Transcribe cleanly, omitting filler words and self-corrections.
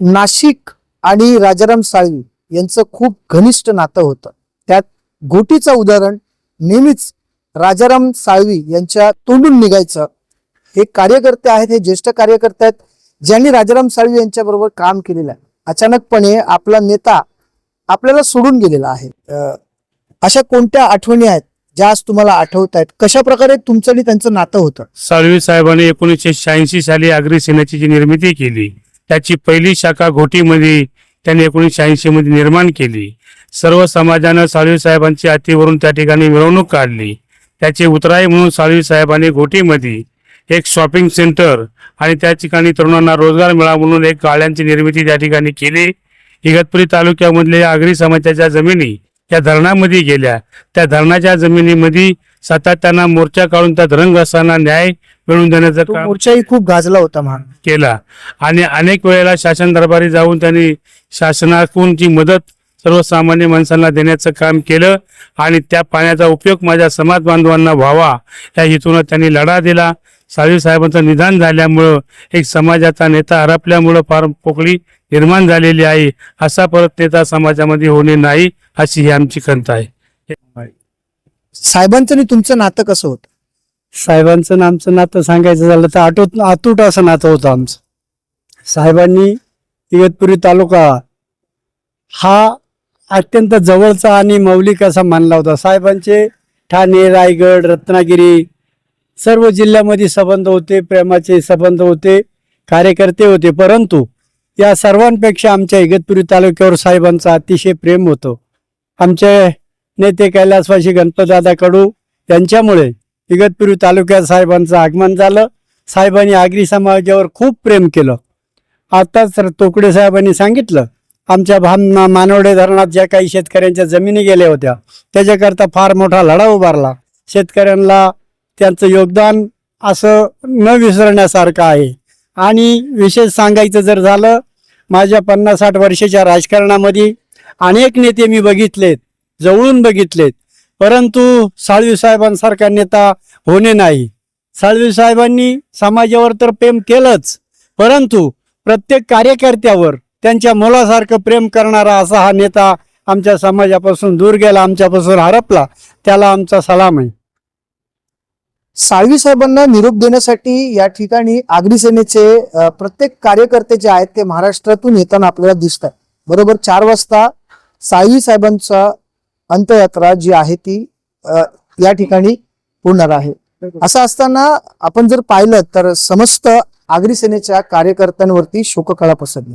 नाशिक आणि राजाराम साळवी यांचं खूप घनिष्ठ नातं होतं. त्यात घोटीचं उदाहरण नेहमीच राजाराम साळवी यांच्या तोंडून निघायचं. हे कार्यकर्ते आहेत, हे ज्येष्ठ कार्यकर्ते आहेत ज्यांनी राजाराम साळवी यांच्या बरोबर काम केलेलं आहे. अचानकपणे आपला नेता आपल्याला सोडून गेलेला आहे. अशा कोणत्या आठवणी आहेत ज्या आज तुम्हाला आठवत आहेत? कशा प्रकारे तुमचं आणि त्यांचं नातं होतं? साळवी साहेबांनी 1986 साली आगरी सेनेची जी निर्मिती केली, त्याची पहिली शाखा घोटीमध्ये त्यांनी 1986 मध्ये निर्माण केली. सर्व समाजानं साळवी साहेबांची आतीवरून त्या ठिकाणी मिरवणूक काढली. त्याचे उतराई म्हणून साळवी साहेबांनी घोटीमध्ये एक शॉपिंग सेंटर आणि त्या ठिकाणी तरुणांना रोजगार मिळावा म्हणून एक गाळ्यांची निर्मिती त्या ठिकाणी केली. इगतपुरी तालुक्यामधल्या आगरी समाजाच्या जमिनी त्या धरणामध्ये गेल्या. त्या धरणाच्या जमिनीमध्ये सातत्यानं मोर्चा काढून त्या धरणग्रस्तांना न्याय मिळवून देण्याचं काम मोर्चाही खूप गाजला होता महान केला. आणि अनेक वेळेला शासन दरबारी जाऊन त्यांनी शासनाकडून जी मदत सर्वसामान्य माणसांना देण्याचं काम केलं. आणि त्या पाण्याचा उपयोग माझ्या समाज बांधवांना व्हावा या हेतून त्यांनी लढा दिला. साळवी साहेबांचं निधन झाल्यामुळं एक समाजाचा नेता हरपल्यामुळं फार पोकळी निर्माण झालेली आहे. असा परत नेता समाजामध्ये होणे नाही अशी ही आमची खंत आहे. साहेबांचं आणि तुमचं नातं कसं होतं? साहेबांचं आणि आमचं नातं सांगायचं झालं तर अतूट असं नातं होतं आमचं. साहेबांनी इगतपुरी तालुका हा अत्यंत जवळचा आणि मौलिक असा मानला होता. साहेबांचे ठाणे, रायगड, रत्नागिरी सर्व जिल्ह्यामध्ये संबंध होते, प्रेमाचे संबंध होते, कार्यकर्ते होते. परंतु या सर्वांपेक्षा आमच्या इगतपुरी तालुक्यावर साहेबांचं अतिशय प्रेम होतं. आमचे नेते कैलासवासी गणपतदादा कडू यांच्यामुळे इगतपुरी तालुक्यात साहेबांचं आगमन झालं. साहेबांनी आगरी समाजावर खूप प्रेम केलं. आताच तोकडे साहेबांनी सांगितलं, आमच्या मानवडे धरणात ज्या काही शेतकऱ्यांच्या जमिनी गेल्या होत्या त्याच्याकरता फार मोठा लढा उभारला. शेतकऱ्यांना त्यांचं योगदान असं न विसरण्यासारखं आहे. आणि विशेष सांगायचं जर झालं, माझ्या 50-60 वर्षाच्या राजकारणामध्ये अनेक नेते मी बघितलेत, जवळून बघितलेत, परंतु साळवी साहेबांसारखा नेता होणे नाही. साळवी साहेबांनी समाजावर तर प्रेम केलंच, परंतु प्रत्येक कार्यकर्त्यावर त्यांच्या मुलासारखं प्रेम करणारा असा हा नेता आमच्या समाजापासून दूर गेला, आमच्यापासून हरपला. त्याला आमचा सलाम आहे. साळवी साहेबांना निरोप देण्यासाठी या ठिकाणी आगरी सेनेचे प्रत्येक कार्यकर्ते जे आहेत ते महाराष्ट्रातून येताना आपल्याला दिसत आहे. बरोबर 4 वाजता साळवी साहेबांचा अंत्ययात्रा जी आहे ती या ठिकाणी होणार आहे. असं असताना आपण जर पाहिलं तर समस्त आगरी सेनेच्या कार्यकर्त्यांवरती शोककळा पसरली.